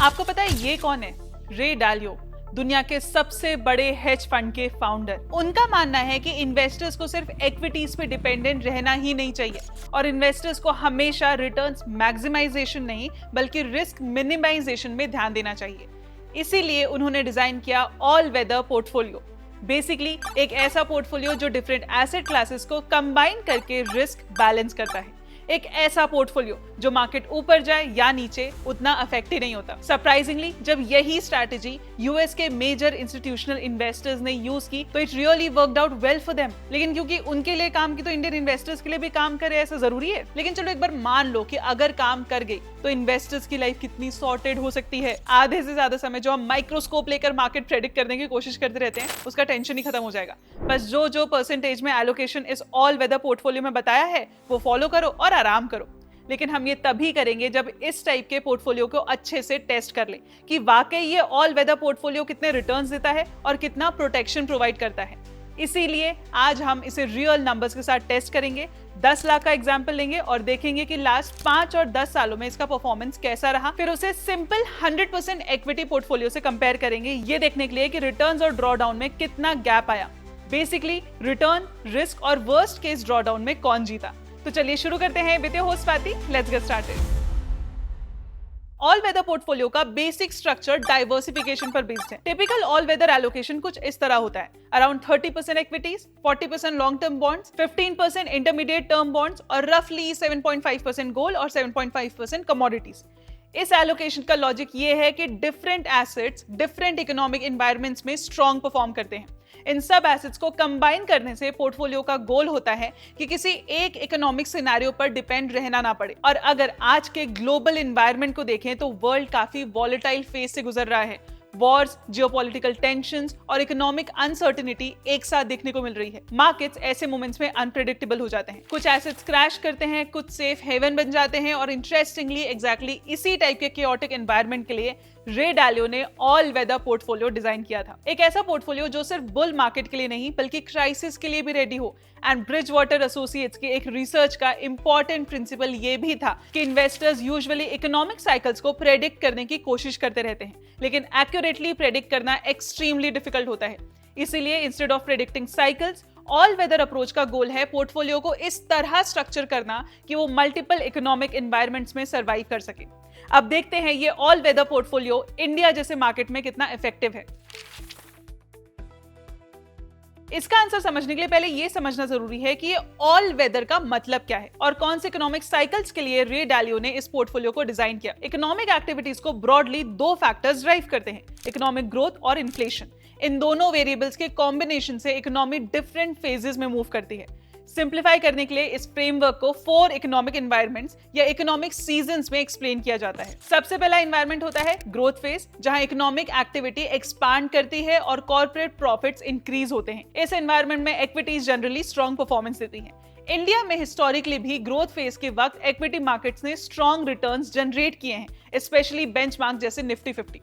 आपको पता है ये कौन है? रे डालियो, दुनिया के सबसे बड़े हेज फंड के फाउंडर। उनका मानना है कि इन्वेस्टर्स को सिर्फ इक्विटीज पे डिपेंडेंट रहना ही नहीं चाहिए और इन्वेस्टर्स को हमेशा रिटर्न्स मैक्सिमाइजेशन नहीं बल्कि रिस्क मिनिमाइजेशन में ध्यान देना चाहिए। इसीलिए उन्होंने डिजाइन किया ऑल वेदर पोर्टफोलियो। बेसिकली एक ऐसा पोर्टफोलियो जो डिफरेंट एसेट क्लासेस को कंबाइन करके रिस्क बैलेंस करता है। एक ऐसा पोर्टफोलियो जो मार्केट ऊपर जाए या नीचे उतना अफेक्ट ही नहीं होता। सरप्राइजिंगली जब यही स्ट्रैटेजी यूएस के मेजर इंस्टीट्यूशनल इन्वेस्टर्स ने यूज की तो it really worked out well for them. लेकिन क्योंकि उनके लिए काम की तो इंडियन इन्वेस्टर्स के लिए भी काम करे ऐसा जरूरी है। लेकिन चलो एक बार मान लो कि अगर काम कर गई तो इन्वेस्टर्स की लाइफ कितनी सॉर्टेड हो सकती है। आधे से ज्यादा समय जो हम माइक्रोस्कोप लेकर मार्केट प्रेडिक्ट करने की कोशिश करते रहते हैं उसका टेंशन ही खत्म हो जाएगा। बस जो परसेंटेज में एलोकेशन इस ऑल वेदर पोर्टफोलियो में बताया है वो फॉलो करो और आराम करो। लेकिन हम ये तभी करेंगे जब इस टाइप के पोर्टफोलियो को अच्छे से टेस्ट कर लें कि वाकई ये ऑल वेदर पोर्टफोलियो कितने रिटर्न्स देता है और कितना प्रोटेक्शन प्रोवाइड करता है। इसीलिए आज हम इसे रियल नंबर्स के साथ टेस्ट करेंगे। 10 लाख का एग्जांपल लेंगे और देखेंगे कि लास्ट 5 और 10 सालों में इसका परफॉर्मेंस कैसा रहा। फिर उसे सिंपल 100% इक्विटी पोर्टफोलियो से कंपेयर करेंगे ये देखने के लिए कि रिटर्न्स और ड्रॉडाउन में कितना गैप आया। बेसिकली रिटर्न, रिस्क और वर्स्ट केस ड्रॉडाउन में कौन जीता। तो चलिए शुरू करते हैं with your host Swati. Let's get started. All weather portfolio का बेसिक स्ट्रक्चर डाइवर्सिफिकेशन पर बेस्ड है। टिपिकल ऑल वेदर एलोकेशन कुछ इस तरह होता है। Around 30% equities, 40% long term bonds, 15% intermediate term bonds और रफली 7.5% गोल्ड और 7.5% कमोडिटीज। इस एलोकेशन का लॉजिक ये है कि different assets different economic environments में स्ट्रॉन्ग परफॉर्म करते हैं। इन सब एसेट्स को कंबाइन करने से पोर्टफोलियो का गोल होता है कि किसी एक इकोनॉमिक सिनेरियो पर डिपेंड रहना ना पड़े। और अगर आज के ग्लोबल एनवायरनमेंट को देखें तो वर्ल्ड काफी वॉलेटाइल फेज से गुजर रहा है। वॉर्स, जियोपॉलिटिकल टेंशंस और इकोनॉमिक अनसर्टेनिटी एक साथ देखने को मिल रही है। मार्केट्स ऐसे मोमेंट्स में अनप्रेडिक्टेबल हो जाते हैं। कुछ एसेट्स क्रैश करते हैं, कुछ सेफ हेवन बन जाते हैं और इंटरेस्टिंगली एग्जैक्टली इसी टाइप के केओटिक एनवायरनमेंट के लिए रे डालियो ने ऑल वेदर पोर्टफोलियो डिजाइन किया था। एक ऐसा पोर्टफोलियो जो सिर्फ बुल मार्केट के लिए नहीं बल्कि क्राइसिस के लिए भी रेडी हो। एंड ब्रिजवाटर एसोसिएट्स के एक रिसर्च का इंपॉर्टेंट प्रिंसिपल ये भी था कि इन्वेस्टर्स यूजुअली इकोनॉमिक साइकिल्स को प्रेडिक्ट करने की कोशिश करते रहते हैं, लेकिन एक्यूरेटली प्रेडिक्ट करना एक्सट्रीमली डिफिकल्ट होता है। इसीलिए instead of predicting cycles, all weather approach का गोल है पोर्टफोलियो को इस तरह स्ट्रक्चर करना कि वो मल्टीपल इकोनॉमिक एनवायरनमेंट्स में सर्वाइव कर सके। अब देखते हैं ये ऑल वेदर पोर्टफोलियो इंडिया जैसे मार्केट में कितना इफेक्टिव है। इसका आंसर समझने के लिए पहले ये समझना जरूरी है कि ये ऑल वेदर का मतलब क्या है और कौन से इकोनॉमिक साइकिल्स के लिए रे डालियो ने इस पोर्टफोलियो को डिजाइन किया। इकोनॉमिक एक्टिविटीज को ब्रॉडली दो फैक्टर्स ड्राइव करते हैं, इकोनॉमिक ग्रोथ और इन्फ्लेशन। इन दोनों वेरिएबल्स के कॉम्बिनेशन से इकोनॉमी डिफरेंट फेजेस में मूव करती है। सिंप्लीफाई करने के लिए इस फ्रेमवर्क को 4 इकोनॉमिक एनवायरनमेंट्स या इकोनॉमिक सीजन्स में एक्सप्लेन किया जाता है। सबसे पहला एनवायरनमेंट होता है ग्रोथ फेज, जहां इकोनॉमिक एक्टिविटी एक्सपांड करती है और कॉर्पोरेट प्रॉफिट्स इंक्रीज होते हैं। इस एनवायरनमेंट में इक्विटीज जनरली स्ट्रॉन्ग परफॉर्मेंस देती हैं। इंडिया में हिस्टोरिकली भी ग्रोथ फेज के वक्त इक्विटी मार्केट्स ने स्ट्रॉन्ग रिटर्न्स जनरेट किए हैं, स्पेशली बेंचमार्क जैसे निफ्टी 50।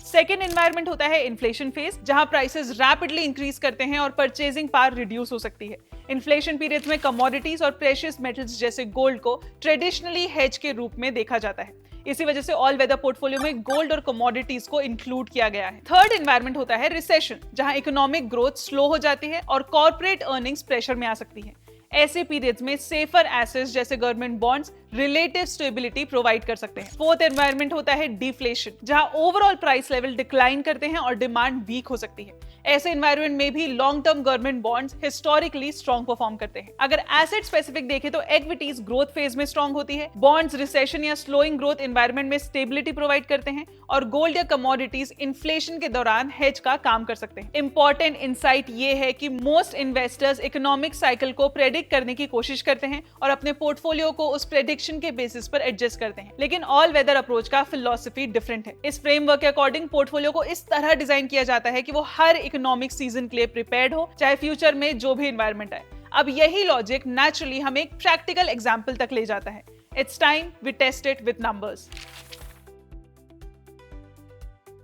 सेकेंड एनवायरनमेंट होता है इन्फ्लेशन फेज, जहां प्राइसेस रैपिडली इंक्रीज करते हैं और परचेजिंग पावर रिड्यूस हो सकती है। इन्फ्लेशन पीरियड्स में कमोडिटीज और प्रेशियस मेटल्स जैसे गोल्ड को ट्रेडिशनली हेज के रूप में देखा जाता है। इसी वजह से ऑल वेदर पोर्टफोलियो में गोल्ड और कमोडिटीज को इंक्लूड किया गया है। थर्ड एनवायरनमेंट होता है रिसेशन, जहां इकोनॉमिक ग्रोथ स्लो हो जाती है और कॉर्पोरेट अर्निंग्स प्रेशर में आ सकती है। ऐसे पीरियड्स में सेफर एसेट्स जैसे government bonds relative stability provide कर सकते हैं। फोर्थ एनवायरनमेंट होता है डिफ्लेशन, जहां ओवरऑल प्राइस लेवल डिक्लाइन करते हैं और डिमांड वीक हो सकती है। ऐसे एनवायरनमेंट में भी long term government bonds historically strong perform करते हैं। अगर एसेट स्पेसिफिक देखें तो इक्विटीज ग्रोथ फेज में स्ट्रॉन्ग होती है, बॉन्ड्स रिसेशन या स्लोइंग ग्रोथ एनवायरनमेंट में स्टेबिलिटी प्रोवाइड करते हैं और गोल्ड या कमोडिटीज इन्फ्लेशन के दौरान हेज का काम कर सकते हैं। इंपॉर्टेंट इंसाइट ये है कि मोस्ट इन्वेस्टर्स इकोनॉमिक साइकिल को प्रेडिक्ट करने की कोशिश करते हैं और अपने पोर्टफोलियो को उस प्रेडिक्शन के बेसिस पर एडजस्ट करते हैं। लेकिन ऑल वेदर अप्रोच का फिलॉसफी डिफरेंट है। इस फ्रेमवर्क के अकॉर्डिंग पोर्टफोलियो को इस तरह डिजाइन किया जाता है कि वो हर इकोनॉमिक सीजन के लिए प्रिपेयर्ड हो, चाहे फ्यूचर में जो भी एनवायरनमेंट आए। अब यही लॉजिक नेचुरली हमें एक प्रैक्टिकल एग्जांपल तक ले जाता है। It's time we test it with numbers.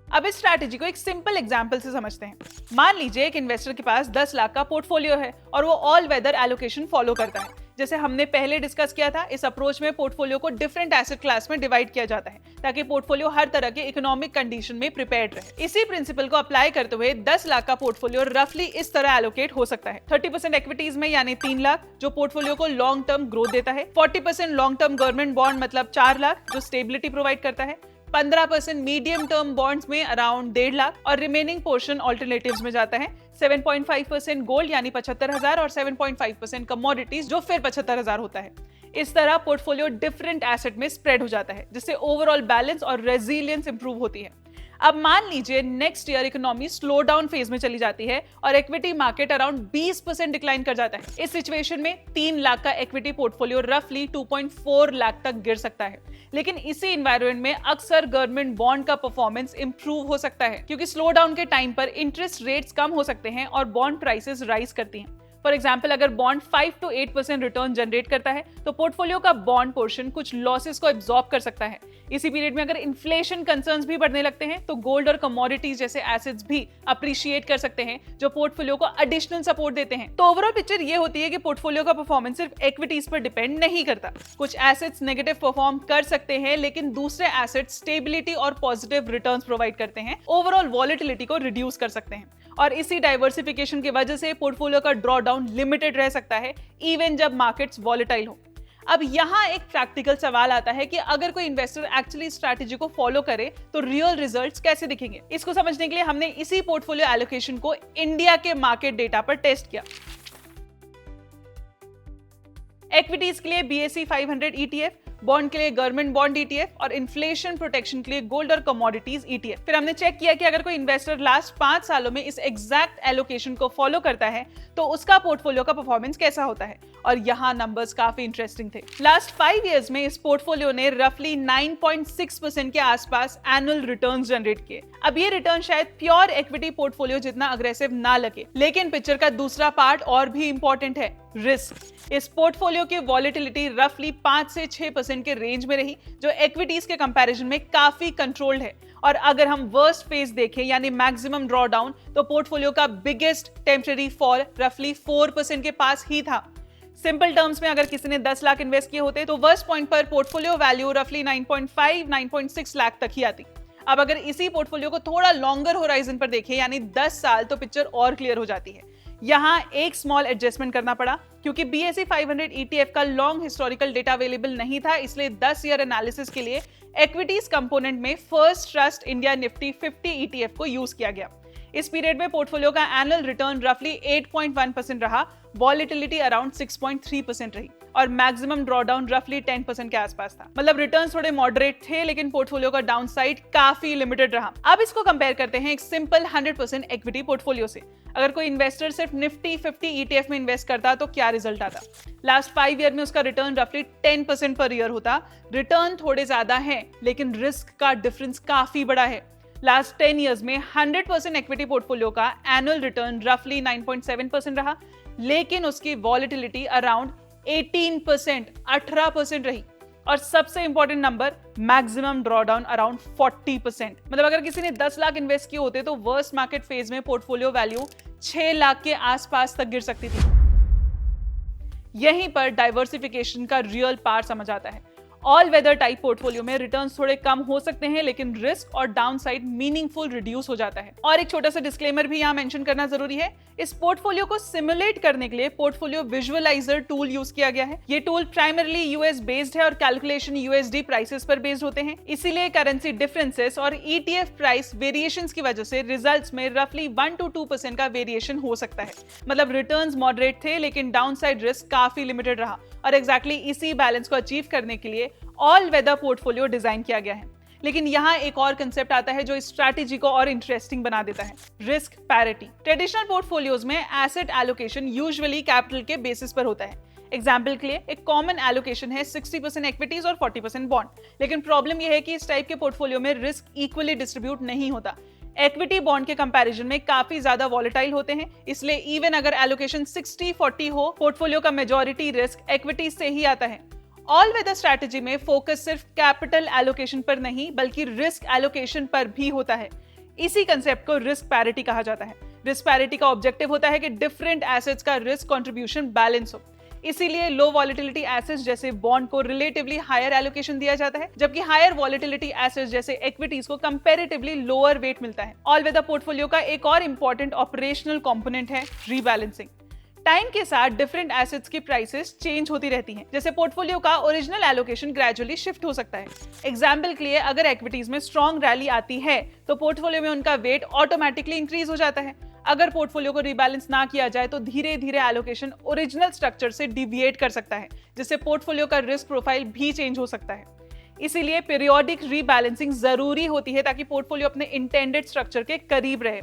अब इस स्ट्रैटेजी को एक सिंपल एग्जांपल से समझते हैं। मान लीजिए एक इन्वेस्टर के पास 10 लाख का पोर्टफोलियो है और वो ऑल वेदर एलोकेशन फॉलो करता है। जैसे हमने पहले डिस्कस किया था, इस अप्रोच में पोर्टफोलियो को डिफरेंट एसेट क्लास में डिवाइड किया जाता है ताकि पोर्टफोलियो हर तरह के इकोनॉमिक कंडीशन में प्रिपेयर्ड रहे। इसी प्रिंसिपल को अप्लाई करते हुए 10 लाख का पोर्टफोलियो रफली इस तरह एलोकेट हो सकता है। 30% इक्विटीज में यानी 3 लाख जो पोर्टफोलियो को लॉन्ग टर्म ग्रोथ देता है, 40% लॉन्ग टर्म गवर्नमेंट बॉन्ड मतलब 4 लाख जो स्टेबिलिटी प्रोवाइड करता है, 15% मीडियम टर्म बॉन्ड्स में अराउंड 1.5 लाख और रिमेनिंग पोर्शन ऑल्टरनेटिव्स में जाता है, 7.5% गोल्ड यानी 75,000 और 7.5% कमोडिटीज जो फिर 75,000 होता है। इस तरह पोर्टफोलियो डिफरेंट एसेट में स्प्रेड हो जाता है जिससे ओवरऑल बैलेंस और रेजिलियंस इंप्रूव होती है। अब मान लीजिए next year economy slow down phase में चली जाती है और इक्विटी मार्केट अराउंड 20% डिक्लाइन कर जाता है। इस सिचुएशन में 3 लाख का इक्विटी पोर्टफोलियो रफली 2.4 लाख तक गिर सकता है। लेकिन इसी एनवायरनमेंट में अक्सर गवर्नमेंट बॉन्ड का परफॉर्मेंस इंप्रूव हो सकता है क्योंकि स्लो डाउन के टाइम पर इंटरेस्ट रेट्स कम हो सकते हैं और बॉन्ड प्राइसेस राइज करती हैं। फॉर एग्जाम्पल, अगर बॉन्ड 5 to 8% रिटर्न जनरेट करता है तो पोर्टफोलियो का बॉन्ड पोर्शन कुछ लॉसेस को एब्जॉर्ब कर सकता है। इसी पीरियड में अगर इन्फ्लेशन कंसर्न्स भी बढ़ने लगते हैं तो गोल्ड और कमोडिटीज जैसे एसेट्स भी अप्रिशिएट कर सकते हैं जो पोर्टफोलियो को एडिशनल सपोर्ट देते हैं। तो ओवरऑल पिक्चर ये होती है कि पोर्टफोलियो का परफॉर्मेंस सिर्फ इक्विटीज पर डिपेंड नहीं करता। कुछ एसेट्स नेगेटिव परफॉर्म कर सकते हैं लेकिन दूसरे एसेट्स स्टेबिलिटी और पॉजिटिव रिटर्न्स प्रोवाइड करते हैं, ओवरऑल वॉलेटिलिटी को रिड्यूस कर सकते हैं और इसी डाइवर्सिफिकेशन की वजह से पोर्टफोलियो का ड्रॉ डाउन लिमिटेड रह सकता है इवन जब मार्केट्स वॉलेटाइल हो। अब यहाँ एक प्रैक्टिकल सवाल आता है कि अगर कोई इन्वेस्टर एक्चुअली स्ट्रैटेजी को फॉलो करे तो रियल रिजल्ट्स कैसे दिखेंगे। इसको समझने के लिए हमने इसी पोर्टफोलियो एलोकेशन को इंडिया के मार्केट डेटा पर टेस्ट किया। इक्विटीज के लिए BSE 500 ETF, बॉन्ड के लिए गवर्नमेंट बॉन्ड ETF और इन्फ्लेशन प्रोटेक्शन के लिए गोल्ड और कमोडिटीज ETF। फिर हमने चेक किया कि अगर कोई इन्वेस्टर लास्ट 5 सालों में इस एग्जैक्ट एलोकेशन को फॉलो करता है तो उसका पोर्टफोलियो का परफॉर्मेंस कैसा होता है और यहाँ नंबर्स काफी इंटरेस्टिंग थे। लास्ट 5 इयर्स में इस पोर्टफोलियो ने रफली 9.6% के आसपास एनुअल रिटर्न्स जनरेट किए। अब ये रिटर्न शायद प्योर इक्विटी पोर्टफोलियो जितना अग्रेसिव ना लगे, लेकिन पिक्चर का दूसरा पार्ट और भी इंपॉर्टेंट है, रिस्क। इस पोर्टफोलियो की वॉलेटिलिटी रफली 5 से 6% के रेंज में रही जो इक्विटीज के कंपैरिजन में काफी कंट्रोल्ड है। और अगर हम वर्स्ट फेज देखें यानी मैक्सिमम ड्रॉ डाउन तो पोर्टफोलियो का बिगेस्ट टेम्पररी फॉल रफली 4% के पास ही था। सिंपल टर्म्स में अगर किसी ने 10 लाख इन्वेस्ट किए होते तो वर्स्ट पॉइंट पर पोर्टफोलियो वैल्यू रफली 9.5-9.6 लाख तक ही आती। अब अगर इसी पोर्टफोलियो को थोड़ा लॉन्गर होराइजन पर देखें यानी 10 साल तो पिक्चर और क्लियर हो जाती है। यहाँ एक स्मॉल एडजस्टमेंट करना पड़ा क्योंकि BSE 500 ETF का लॉन्ग हिस्टोरिकल डेटा अवेलेबल नहीं था, इसलिए 10 ईयर एनालिसिस के लिए इक्विटीज कंपोनेंट में first trust India Nifty 50 ETF को यूज किया गया। इस पीरियड में पोर्टफोलियो का एनुअल रिटर्न रफली 8.1% रहा, वॉलेटिलिटी अराउंड 6.3% रही और मैक्सिमम ड्रॉडाउन रफली 10% के आसपास था। मतलब रिटर्न्स थोड़े मॉडरेट थे लेकिन पोर्टफोलियो का डाउनसाइड काफी लिमिटेड रहा। अब इसको कंपेयर करते हैं एक सिंपल 100% इक्विटी पोर्टफोलियो से। अगर कोई इन्वेस्टर सिर्फ निफ्टी 50 ETF में इन्वेस्ट करता तो क्या रिजल्ट आता। लास्ट 5 ईयर में उसका रिटर्न रफली 10% पर ईयर होता। रिटर्न थोड़े ज्यादा है लेकिन रिस्क का डिफरेंस काफी बड़ा है। लास्ट 10 इयर्स में 100% इक्विटी पोर्टफोलियो का एनुअल रिटर्न रफली 9.7% रहा लेकिन उसकी वॉलेटिलिटी अराउंड 18% रही और सबसे important number maximum drawdown around 40%। मतलब अगर किसी ने 10 लाख इन्वेस्ट किए होते तो वर्स्ट मार्केट फेज में पोर्टफोलियो वैल्यू 6 लाख के आसपास तक गिर सकती थी। यहीं पर डाइवर्सिफिकेशन का रियल पार्ट समझ आता है। ऑल वेदर टाइप पोर्टफोलियो में रिटर्न्स थोड़े कम हो सकते हैं लेकिन रिस्क और डाउनसाइड मीनिंगफुल रिड्यूस हो जाता है। और एक छोटा सा डिस्क्लेमर भी यहाँ मेंशन करना जरूरी है, इस पोर्टफोलियो को सिमुलेट करने के लिए पोर्टफोलियो विजुअलाइजर टूल यूज किया गया है। ये टूल प्राइमरली यूएस बेस्ड है और कैलकुलेशन USD प्राइसेस पर बेस्ड होते हैं, इसीलिए करेंसी डिफरेंसेस और ETF प्राइस वेरिएशंस की वजह से रिजल्ट्स में रफली 1 to 2% का वेरिएशन हो सकता है। मतलब रिटर्न्स मॉडरेट थे लेकिन डाउनसाइड रिस्क काफी लिमिटेड रहा और एग्जैक्टली इसी बैलेंस को अचीव करने के लिए ऑल वेदर पोर्टफोलियो डिजाइन किया गया है। लेकिन यहाँ एक और कंसेप्ट आता है जो इस स्ट्रैटेजी को और इंटरेस्टिंग बना देता है, रिस्क पैरिटी। ट्रेडिशनल पोर्टफोलियोज में एसेट एलोकेशन यूजुअली कैपिटल के बेसिस पर होता है। एग्जाम्पल के लिए एक कॉमन एलोकेशन है 60% इक्विटीज और 40% बॉन्ड। लेकिन प्रॉब्लम यह है कि इस टाइप के पोर्टफोलियो में रिस्क इक्वली डिस्ट्रीब्यूट नहीं होता। इक्विटी बॉन्ड के कंपैरिजन में काफी ज्यादा वॉलेटाइल होते हैं, इसलिए इवन अगर एलोकेशन 60-40 हो, पोर्टफोलियो का मेजॉरिटी रिस्क इक्विटीज से ही आता है। ऑल वेदर स्ट्रैटेजी में फोकस सिर्फ कैपिटल एलोकेशन पर नहीं बल्कि रिस्क एलोकेशन पर भी होता है। इसी कंसेप्ट को रिस्क पैरिटी कहा जाता है। रिस्क पैरिटी का ऑब्जेक्टिव होता है कि डिफरेंट एसेट्स का रिस्क कंट्रीब्यूशन बैलेंस हो। इसीलिए लो वॉलेटिलिटी एसेट्स जैसे बॉन्ड को रिलेटिवली हायर एलोकेशन दिया जाता है, जबकि हायर वॉलेटिलिटी एसेट्स जैसे इक्विटीज को कंपैरेटिवली लोअर वेट मिलता है। ऑल वेदर पोर्टफोलियो का एक और इंपॉर्टेंट ऑपरेशनल कंपोनेंट है रीबैलेंसिंग। टाइम के साथ डिफरेंट एसेट्स की प्राइसेस चेंज होती रहती हैं, जैसे पोर्टफोलियो का ओरिजिनल एलोकेशन ग्रेजुअली शिफ्ट हो सकता है। एग्जाम्पल के लिए अगर इक्विटीज में स्ट्रॉन्ग रैली आती है तो पोर्टफोलियो में उनका वेट ऑटोमेटिकली इंक्रीज हो जाता है। अगर पोर्टफोलियो को रिबैलेंस ना किया जाए तो धीरे धीरे एलोकेशन ओरिजिनल स्ट्रक्चर से डिविएट कर सकता है, जिससे पोर्टफोलियो का रिस्क प्रोफाइल भी चेंज हो सकता है। इसीलिए पीरियोडिक रीबैलेंसिंग जरूरी होती है ताकि पोर्टफोलियो अपने इंटेंडेड स्ट्रक्चर के करीब रहे।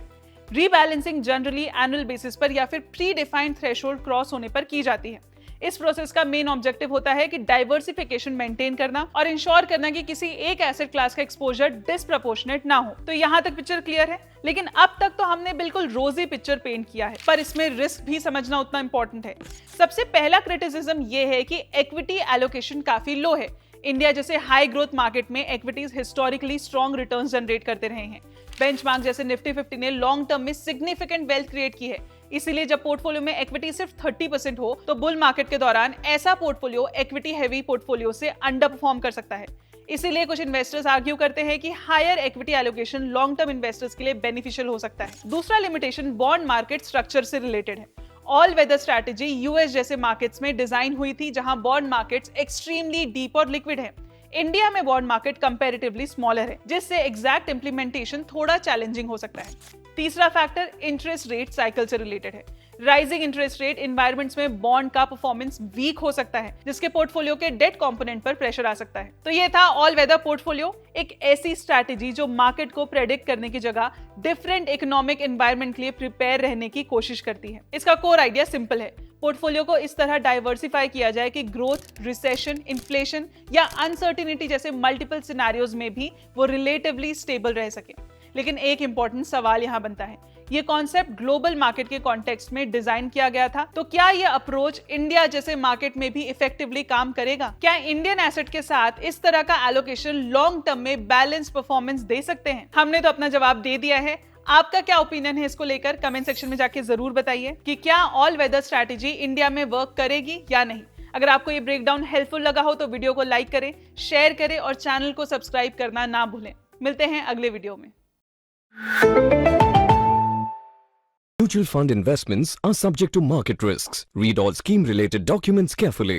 रीबैलेंसिंग जनरली एनुअल बेसिस पर या फिर प्री डिफाइंड थ्रेशोल्ड क्रॉस होने पर की जाती है। इस प्रोसेस का मेन ऑब्जेक्टिव होता है कि डाइवर्सिफिकेशन मेंटेन करना और इंश्योर करना कि किसी एक एसेट क्लास का एक्सपोजर डिसप्रपोर्शनेट ना हो। तो यहाँ तक पिक्चर क्लियर है, लेकिन अब तक तो हमने बिल्कुल रोजी पिक्चर पेंट किया है, पर इसमें रिस्क भी समझना उतना इंपॉर्टेंट है। सबसे पहला क्रिटिसिज्म ये है कि इक्विटी एलोकेशन काफी लो है। इंडिया जैसे हाई ग्रोथ मार्केट में equities historically strong returns generate करते रहे हैं। बेंचमार्क जैसे निफ्टी 50 ने लॉन्ग टर्म में सिग्निफिकेंट वेल्थ क्रिएट की है। इसीलिए जब पोर्टफोलियो में इक्विटी सिर्फ 30% हो तो बुल मार्केट के दौरान ऐसा पोर्टफोलियो इक्विटी हैवी पोर्टफोलियो से अंडर परफॉर्म कर सकता है। इसीलिए कुछ इन्वेस्टर्स आर्ग्यू करते हैं कि higher equity allocation long term investors के लिए बेनिफिशियल हो सकता है। दूसरा लिमिटेशन बॉन्ड मार्केट स्ट्रक्चर से रिलेटेड है। ऑल वेदर स्ट्रैटेजी यूएस जैसे मार्केट्स में डिजाइन हुई थी, जहां बॉन्ड मार्केट्स एक्सट्रीमली डीप और लिक्विड है। इंडिया में बॉन्ड मार्केट कंपैरेटिवली स्मॉलर है, जिससे एग्जैक्ट इंप्लीमेंटेशन थोड़ा चैलेंजिंग हो सकता है। तीसरा फैक्टर इंटरेस्ट रेट साइकिल से रिलेटेड है। राइजिंग इंटरेस्ट रेट एनवायरमेंट्स में बॉन्ड का परफॉर्मेंस वीक हो सकता है, जिसके पोर्टफोलियो के डेट कंपोनेंट पर प्रेशर आ सकता है। तो ये था ऑल वेदर पोर्टफोलियो, एक ऐसी स्ट्रैटेजी जो मार्केट को प्रेडिक्ट करने की जगह डिफरेंट इकोनॉमिक एनवायरमेंट के लिए प्रिपेयर रहने की कोशिश करती है। इसका कोर आइडिया सिंपल है, पोर्टफोलियो को इस तरह डाइवर्सिफाई किया जाए कि ग्रोथ, रिसेशन, इन्फ्लेशन या अनसर्टिनिटी जैसे मल्टीपल सिनेरियोज में भी वो रिलेटिवली स्टेबल रह सके। लेकिन एक इंपॉर्टेंट सवाल यहाँ बनता है, ये कॉन्सेप्ट ग्लोबल मार्केट के कॉन्टेक्स्ट में डिजाइन किया गया था, तो क्या ये अप्रोच इंडिया जैसे मार्केट में भी इफेक्टिवली काम करेगा? क्या इंडियन एसेट के साथ इस तरह का एलोकेशन लॉन्ग टर्म में बैलेंस परफॉर्मेंस दे सकते हैं? हमने तो अपना जवाब दे दिया है। आपका क्या ओपिनियन है इसको लेकर? कमेंट सेक्शन में जाके जरूर बताइए कि क्या ऑल वेदर स्ट्रैटेजी इंडिया में वर्क करेगी या नहीं। अगर आपको ये ब्रेकडाउन हेल्पफुल लगा हो तो वीडियो को लाइक करें, शेयर करें और चैनल को सब्सक्राइब करना ना भूलें। मिलते हैं अगले वीडियो में। Mutual fund investments are subject to market risks. Read all scheme-related documents carefully.